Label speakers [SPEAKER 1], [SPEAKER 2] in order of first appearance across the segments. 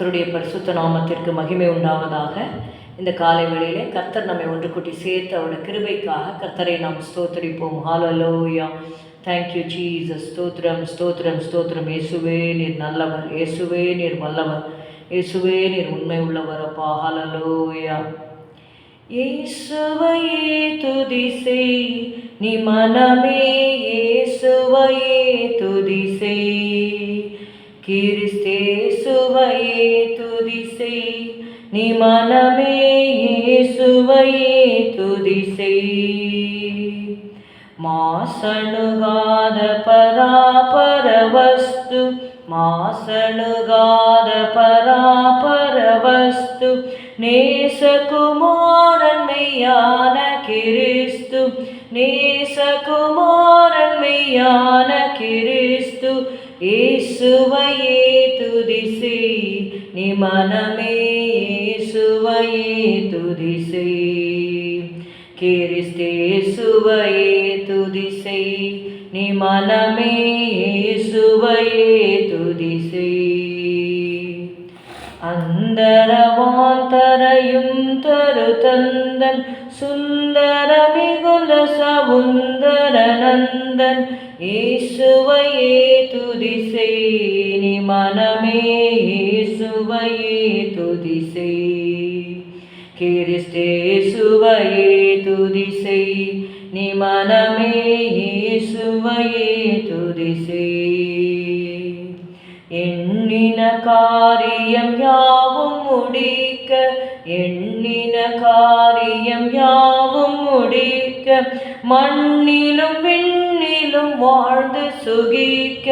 [SPEAKER 1] கர்த்தருடைய பரிசுத்த நாமத்திற்கு மகிமை உண்டாவதாக. இந்த காலை வேளையிலே கர்த்தர் நம்மை ஒன்று கூட்டி சேர்த்து அவருடைய கிருபைக்காக கர்த்தரை நாம் ஸ்தோத்திரிப்போம். ஹல்லேலூயா. Thank you Jesus. ஸ்தோத்திரம் ஸ்தோத்திரம் ஸ்தோத்திரம். இயேசுவே நீர் நல்லவர், இயேசுவே நீர் வல்லவர், இயேசுவே நீர் உண்மை உள்ளவர் அப்பா. ஹல்லேலூயா. இயேசுவையே துதி செய் நீ மனமே, இயேசுவையே துதி செய், கிறிஸ்தேசுவையே துதி செய் நீ மனமே, இயேசுவையே துதி செய். மாசணுகாத பராபர வஸ்து, மாசணுகாத பராபர வஸ்து, நேசகுமாரன் மெய்யான கிறிஸ்து, நேசகுமாரன் மெய்யான கிறிஸ்து, இயேசுவையே துதி செய் நீ மனமே, இயேசுவையே துதி செய், கிறிஸ்தேசுவையே துதி செய் நீ மனமே, இயேசுவையே துதி செய். அந்தரவாந்தரையும் தரு தந்தன், சுந்தர மிகுந்த சவுந்தர நந்தன், இயேசுவையே துதி செய் நீ மனமே, இயேசுவையே துதி செய், கிறிஸ்தேசுவையே துதி செய் நீ மனமே, இயேசுவையே துதி செய். எண்ணின காரியம் யாவும் முடிக்க, எண்ணின காரியம் யாவும் முடிக்க, மண்ணிலும் விண்ணிலும் வாழ்ந்து சுகிக்க,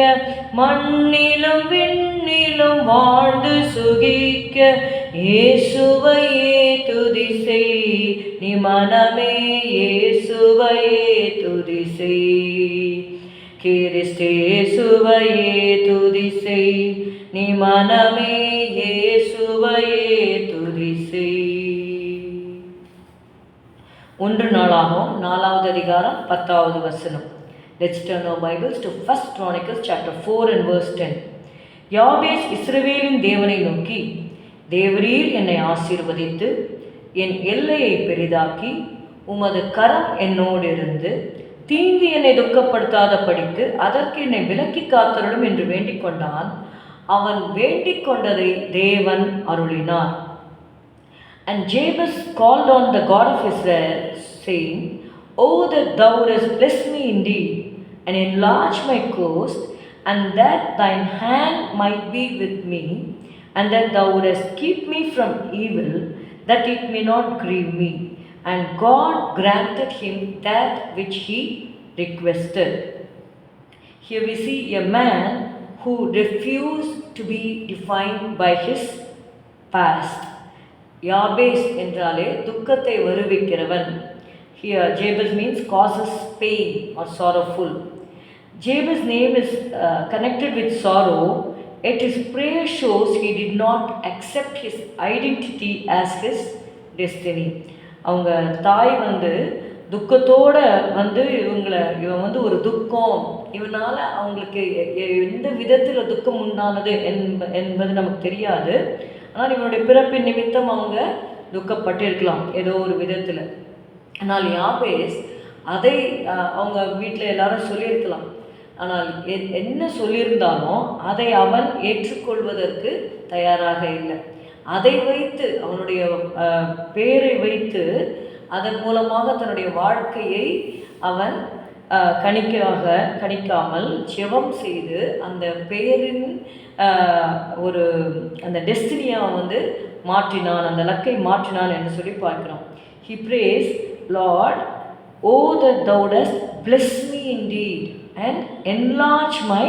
[SPEAKER 1] மண்ணிலும் விண்ணிலும் வாழ்ந்து சுகிக்க, இயேசுவையே துதி செய் நீ மனமே, இயேசுவையே துதி செய், கிறிஸ்தேசுவையே துதி செய் நீ மனமே, இயேசுவையே துதி செய். 1 நாளாகவும் 4வது அதிகாரம் 10வது வசனம். Let's turn our Bibles to 1 Chronicles chapter 4 and verse 10. யாபேஸ் இஸ்ரவேலின் தேவனை நோக்கி, தேவரீர் என்னை ஆசீர்வதித்து என் எல்லையை பெரிதாக்கி உமது கரம் என்னோடு இருந்து தீங்கு என்னை துக்கப்படுத்தாத படிக்கு அதற்கு என்னை விலக்கி காத்தருளும் என்று வேண்டிக் கொண்டான். அவன் வேண்டிக் கொண்டதை தேவன் அருளினார். And Jabez called on the God of Israel, saying, Oh, that thou wouldest bless me indeed, and enlarge my coast, and that thine hand might be with me, and that thou wouldest keep me from evil, that it may not grieve me. And God granted him that which he requested. Here we see a man who refused to be defined by his past. யாபேஸ் என்றாலே துக்கத்தை வருவிக்கிறவன். Here Jabez means causes pain or sorrowful. Jabez's name is connected with sorrow. Yet his prayer shows he did not accept his identity as his destiny. அவங்க தாய் துக்கத்தோடு இவன் ஒரு துக்கம், இவனால் அவங்களுக்கு எந்த விதத்தில் துக்கம் உண்டானது என்பது நமக்கு தெரியாது. ஆனால் இவனுடைய பிறப்பின் நிமித்தம் அவங்க துக்கப்பட்டிருக்கலாம் ஏதோ ஒரு விதத்தில். ஆனால் யாபேஸ் அதை அவங்க வீட்டில் எல்லாரும் சொல்லியிருக்கலாம். ஆனால் என்ன சொல்லியிருந்தாலும் அதை அவன் ஏற்றுக்கொள்வதற்கு தயாராக இல்லை. அதை வைத்து அவனுடைய பெயரை அதன் மூலமாக தன்னுடைய வாழ்க்கையை அவன் கணிக்காமல் ஜெபம் செய்து அந்த பெயரின் அந்த டெஸ்டினியை அவன் மாற்றினான், அந்த லக்கை மாற்றினான் என்று சொல்லி பார்க்கிறோம். He prays, Lord, oh that thou dost bless me indeed and enlarge my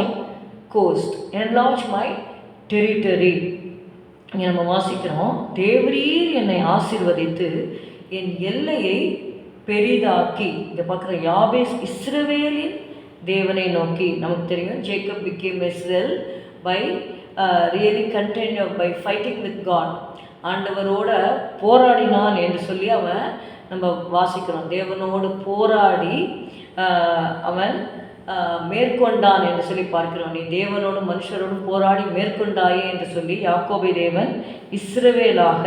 [SPEAKER 1] coast, enlarge my territory. இங்கே நம்ம வாசிக்கிறோம், தேவரீர் என்னை ஆசீர்வதித்து என் எல்லையை பெரிதாக்கி. இதை பார்க்குற யாபேஸ் இஸ்ரவேலின் தேவனை நோக்கி. நமக்கு தெரியும், Jacob became Israel by really contending, by fighting with God. ஆண்டவரோட போராடினான் என்று சொல்லி அவன் நம்ம வாசிக்கிறோம். தேவனோடு போராடி அவன் மேற்கொண்டான் என்று சொல்லி பார்க்கிறோம். நீ தேவனோடும் மனுஷரோடும் போராடி மேற்கொண்டாயே என்று சொல்லி யாக்கோபை தேவன் இஸ்ரவேலாக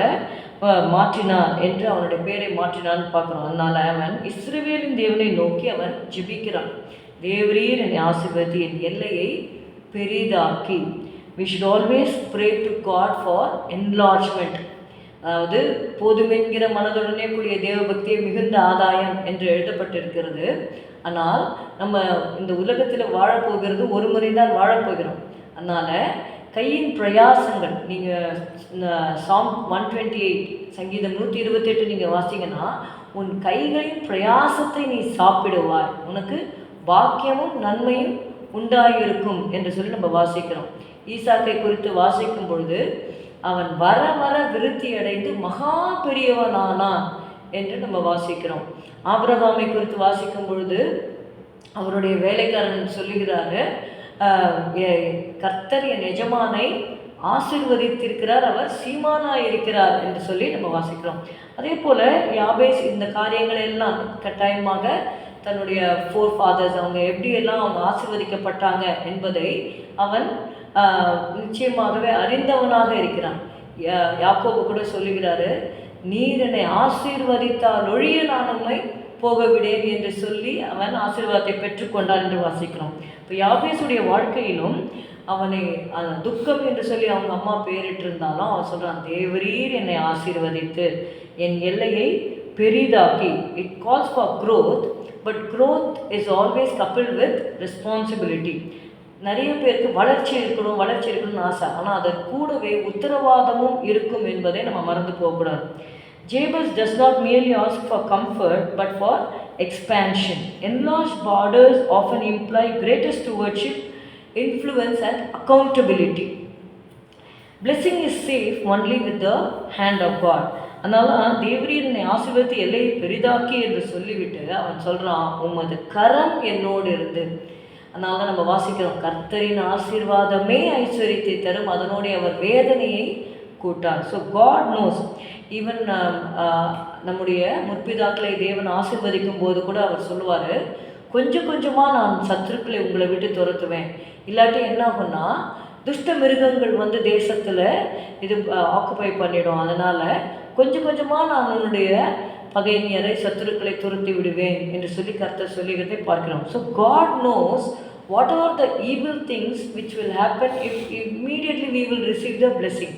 [SPEAKER 1] மாற்றினான் என்று அவனுடைய பேரை மாற்றினான்னு பார்க்குறோம். அதனால் அவன் இஸ்ரவேலின் தேவனை நோக்கி அவன் ஜெபிக்கிறான். தேவரீர் என்னை ஆசீர்வதி, என் எல்லையை பெரிதாக்கி. We should always pray to God for enlargement. அதாவது போதுமென்கிற மனதுடனே கூடிய தேவபக்தியை மிகுந்த ஆதாயம் என்று எழுதப்பட்டிருக்கிறது. ஆனால் நம்ம இந்த உலகத்தில் வாழப்போகிறது ஒரு முறை தான் வாழப்போகிறோம். அதனால் கையின் பிரயாசங்கள், நீங்கள் சாம் 128 சங்கீதம் 128 நீங்கள் வாசிங்கன்னா, உன் கைகளின் பிரயாசத்தை நீ சாப்பிடுவாய், உனக்கு பாக்கியமும் நன்மையும் உண்டாயிருக்கும் என்று சொல்லி நம்ம வாசிக்கிறோம். ஈசாக்கை குறித்து வாசிக்கும் பொழுது அவன் வர வர விருத்தி அடைந்து மகா பெரியவனானான் என்று நம்ம வாசிக்கிறோம். ஆபிரகாமை குறித்து வாசிக்கும் பொழுது அவருடைய வேலைக்காரன் சொல்லுகிறாரு, கர்த்தர் என் எஜமானை ஆசீர்வதித்திருக்கிறார், அவர் சீமானாய் இருக்கிறார் என்று சொல்லி நம்ம வாசிக்கிறோம். அதே போல் யாபேஸ் இந்த காரியங்களை எல்லாம் கட்டாயமாக தன்னுடைய ஃபோர் ஃபாதர்ஸ் அவங்க எப்படியெல்லாம் அவங்க ஆசீர்வதிக்கப்பட்டாங்க என்பதை அவன் நிச்சயமாகவே அறிந்தவனாக இருக்கிறான். யாக்கோபு கூட சொல்லுகிறாரு, நீர் என்னை ஆசீர்வதித்தால் ஒழிய நான் உம்மை போக விடேன் என்று சொல்லி அவன் ஆசீர்வாதத்தை பெற்றுக்கொண்டான் என்று வாசிக்கிறோம். இப்போ யாபேசுடைய வாழ்க்கையிலும் அவனை துக்கம் என்று சொல்லி அவங்க அம்மா பேரிட்டிருந்தாலும் அவன் சொல்கிறான், தேவரீர் என்னை ஆசீர்வதித்து என் எல்லையை பெரிதாக்கி. It calls for growth, but growth is always கப்பிள்ட் with responsibility. நிறைய பேருக்கு வளர்ச்சி இருக்கணும்னு ஆசை, ஆனால் அதற்கு கூடவே உத்தரவாதமும் இருக்கும் என்பதை நம்ம மறந்து போகக்கூடாது. Jabez does not merely ask for comfort but for expansion. Enlarged borders often imply greater stewardship, influence and accountability. Blessing is safe only with the hand of God. அதனால் தேவரீர் என்னை ஆசீர்வதித்து எல்லையை பெரிதாக்கி என்று சொல்லிவிட்டு அவன் சொல்கிறான், உமது கரம் என்னோடு இருந்து. அதனால தான் நம்ம வாசிக்கிறோம், கர்த்தரின் ஆசீர்வாதமே ஐஸ்வர்யத்தை தரும், அதனோடைய அவர் வேதனையை கூட்டார். So God knows. ஈவன் நம்முடைய முற்பிதாக்களை தேவன் ஆசீர்வதிக்கும் போது கூட அவர் சொல்லுவார், கொஞ்சம் கொஞ்சமாக நான் சத்துருக்களை உங்களை விட்டு துரத்துவேன், இல்லாட்டி என்ன ஆகும்னா துஷ்ட மிருகங்கள் தேசத்தில் இது ஆக்குப்பை பண்ணிடும், அதனால் கொஞ்சம் கொஞ்சமாக நான் உன்னுடைய பகைஞரை சத்துருக்களை துரத்தி விடுவேன் என்று சொல்லி கர்த்தர் சொல்லுகிறதை பார்க்கிறோம். So God knows what are the evil things which will happen if immediately we will receive the blessing.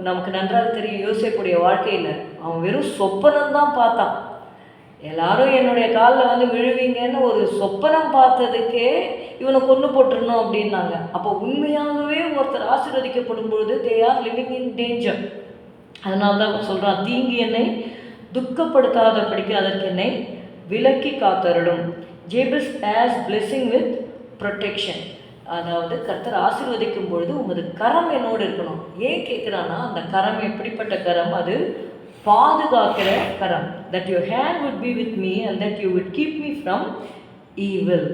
[SPEAKER 1] நமக்கு நன்றாக தெரியும், யோசிக்கக்கூடிய வாழ்க்கையில் அவன் வெறும் சொப்பனம்தான் பார்த்தான். எல்லாரும் என்னுடைய காலில் விழுவீங்கன்னு ஒரு சொப்பனம் பார்த்ததுக்கே இவனை கொண்டு போட்டுருணும் அப்படின்னாங்க. அப்போ உண்மையாகவே ஒருத்தர் ஆசீர்வதிக்கப்படும் பொழுது they are living in danger. அதனால தான் சொல்கிறான், தீங்கு என்னை துக்கப்படுத்தாதபடிக்கு அதற்கு என்னை விலக்கி காத்தருளும். Jebus has blessing with protection. அதாவது கர்த்தர் ஆசீர்வதிக்கும் பொழுது உமது கரம் என்னோடு இருக்கணும். ஏன் கேட்குறான்னா, அந்த கரம் எப்படிப்பட்ட கரம்? அது பாதுகாக்கிற கரம். That your hand would be with me and that you would keep me from evil.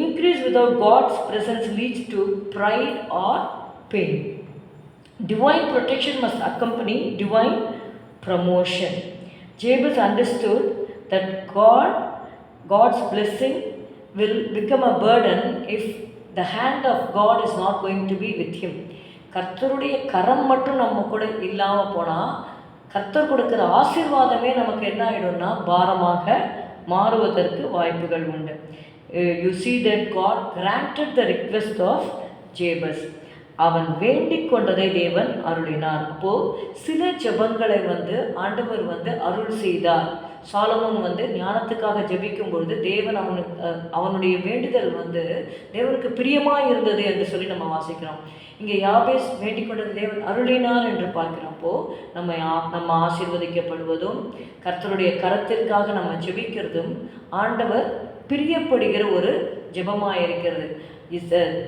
[SPEAKER 1] Increase without God's presence leads to pride or pain. Divine protection must accompany divine promotion. Jabez understood that God's blessing will become a burden if the hand of God is not going to be with him. கர்த்தருடைய கரம் மட்டும் நம்ம கூட இல்லாமல் போனால் கர்த்தர் கொடுக்குற ஆசீர்வாதமே நமக்கு என்ன ஆகிடும்னா பாரமாக மாறுவதற்கு வாய்ப்புகள் உண்டு. You see that God granted the request of Jabez. அவன் வேண்டிக் கொண்டதை தேவன் அருளினார். அப்போது சில ஜெபங்களை ஆண்டவர் அருள் செய்தார். சாலமோன் ஞானத்துக்காக ஜெபிக்கும் பொழுது தேவன் அவனுடைய வேண்டுதல் தேவனுக்கு பிரியமாக இருந்தது என்று சொல்லி நம்ம வாசிக்கிறோம். இங்கே யாபேஸ் வேண்டிக் கொண்டது தேவன் அருளினார் என்று பார்க்கிறப்போ நம்ம ஆசீர்வதிக்கப்படுவதும் கர்த்தருடைய கரத்திற்காக நம்ம ஜெபிக்கிறதும் ஆண்டவர் பிரியப்படுகிற ஒரு ஜெபமாக இருக்கிறது.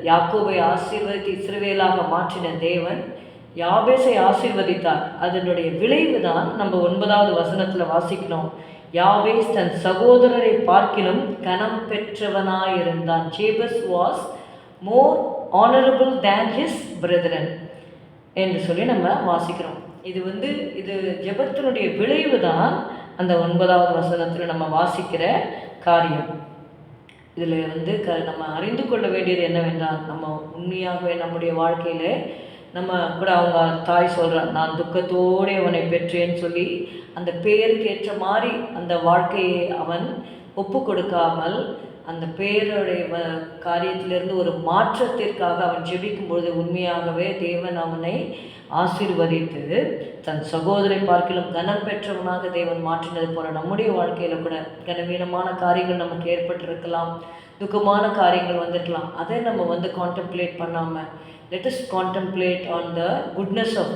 [SPEAKER 1] யாக்கோபை ஆசீர்வதித்து இஸ்ரவேலாக மாற்றின தேவன் யாபேசை ஆசீர்வதித்தார். அதனுடைய விளைவு தான் நம்ம 9வது வசனத்தில் வாசிக்கிறோம். யாபேஸ் தன் சகோதரரை பார்க்கிலும் கனம் பெற்றவனாயிருந்தான். Jabez was more honourable than his brethren என்று சொல்லி நம்ம வாசிக்கிறோம். இது ஜெபத்தினுடைய விளைவு தான் அந்த 9வது வசனத்தில் நம்ம வாசிக்கிற காரியம். இதில் வந்து நம்ம அறிந்து கொள்ள வேண்டியது என்னவென்றால், நம்ம உண்மையாகவே நம்முடைய வாழ்க்கையில் நம்ம கூட அவங்க தாய் சொல்கிறார், நான் துக்கத்தோடு அவனை பெற்றேன்னு சொல்லி அந்த பெயருக்கு ஏற்ற மாதிரி அந்த வாழ்க்கையை அவன் ஒப்பு கொடுக்காமல் அந்த பெயருடைய காரியத்திலிருந்து ஒரு மாற்றத்திற்காக அவன் ஜெபிக்கும்பொழுது உண்மையாகவே தேவன் அவனை ஆசீர்வதித்து தன் சகோதரை பார்க்கிலும் கனம் பெற்றவனாக தேவன் மாற்றினது போல நம்முடைய வாழ்க்கையில் கூட கனவீனமான காரியங்கள் நமக்கு ஏற்பட்டிருக்கலாம், துக்கமான காரியங்கள் வந்துருக்கலாம். அதை நம்ம வந்து கான்டெம்ப்ளேட் பண்ணாமல் let us contemplate on the goodness of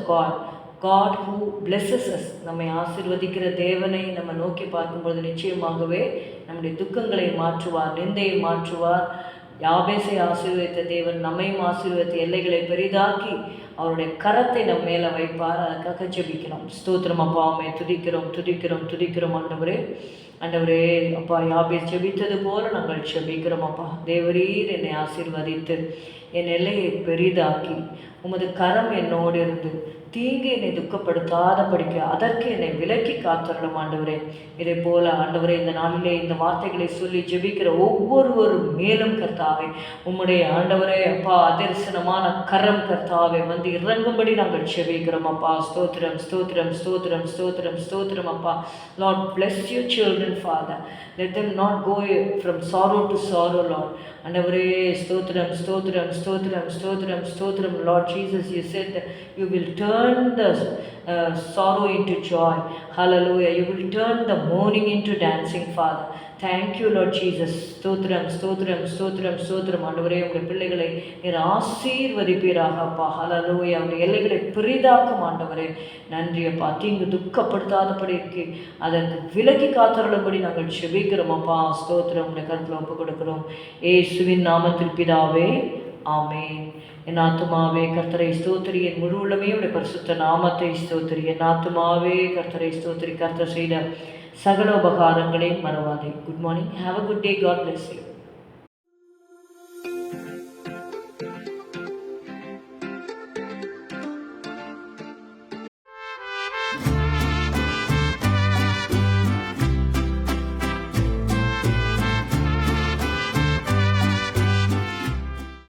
[SPEAKER 1] God who blesses us. நம்மை ஆசீர்வதிக்கிற தேவனை நம்ம நோக்கி பார்க்கும்போது நிச்சயமாகவே நம்முடைய துக்கங்களை மாற்றுவார், நிந்தையை மாற்றுவார். யாபேசை ஆசீர்வதித்த தேவன் நம்மையும் ஆசீர்வதித்த எல்லைகளை பெரிதாக்கி அவருடைய கரத்தை நம்ம மேலே வைப்பார். அதுக்காக ஜெபிக்கிறோம். ஸ்தோத்திரம் அப்பா, அம்மை துதிக்கிறோம் துதிக்கிறோம் துதிக்கிறோம். ஆண்டவரே அப்பா, யாபேஸ் ஜெபித்தது போல நாங்கள் ஜெபிக்கிறோம் அப்பா. தேவரீர் என்னை ஆசீர்வதித்து என் எல்லையை பெரிதாக்கி உமது கரம் என்னோடு இருந்து தீங்கு என்னை துக்கப்படுத்தாத படிக்க அதற்கு என்னை விலக்கி காத்தரணும் ஆண்டவரே. இதே போல ஆண்டவரே இந்த நாளிலே இந்த வார்த்தைகளை சொல்லி ஜெபிக்கிற ஒவ்வொருவரும் மேலும் கர்த்தாவே உம்முடைய ஆண்டவரே அப்பா அதர்சனமான கரம் கர்த்தாவே வந்து இறங்கும்படி நாங்கள் ஜெபிக்கிறோம் அப்பா. ஸ்தோத்திரம் ஸ்தோத்திரம் ஸ்தோத்திரம் ஸ்தோத்திரம் ஸ்தோத்திரம் அப்பா. Lord, bless your children, Father. Let them not go from sorrow to sorrow, Lord. ஆண்டவரே ஸ்தோத்திரம் ஸ்தோத்திரம் ஸ்தோத்திரம் ஸ்தோத்திரம் ஸ்தோத்திரம். Lord Jesus, you said that you will turn the sorrow into joy. Hallelujah. You will turn the mourning into dancing, Father. Thank you, Lord Jesus. ஸ்தோத்திரம் ஸ்தோத்திரம் ஸ்தோத்திரம் ஸ்தோத்திரம். ஆண்டவரே உங்கள் பிள்ளைகளை நீர் ஆசீர்வதிப்பீராக அப்பா. ஹல்லேலூயா. அவருடைய எல்லைகளை பெரிதாக்கும் ஆண்டவரே. நன்றி அப்பா. தீங்கு துக்கப்படுத்தாதபடிக்கு அதற்கு விலக்கி காத்தருளும்படி நாங்கள் செபிக்கிறோம் அப்பா. ஸ்தோத்திரம். உடைய கருத்தில் ஒப்பு கொடுக்கிறோம் இயேசுவின் நாமத்தில் பிதாவே, ஆமென். என் ஆத்துமாவே கர்த்தரை ஸ்தோத்திரி, என் முழு உள்ளமே உடைய பரிசுத்த நாமத்தை ஸ்தோத்திரி. என் ஆத்துமாவே கர்த்தரை ஸ்தோத்திரி, கர்த்தர் செய்த சகல உபகாரங்களையும் மறவாதே. Good morning. Have a good day. God bless you.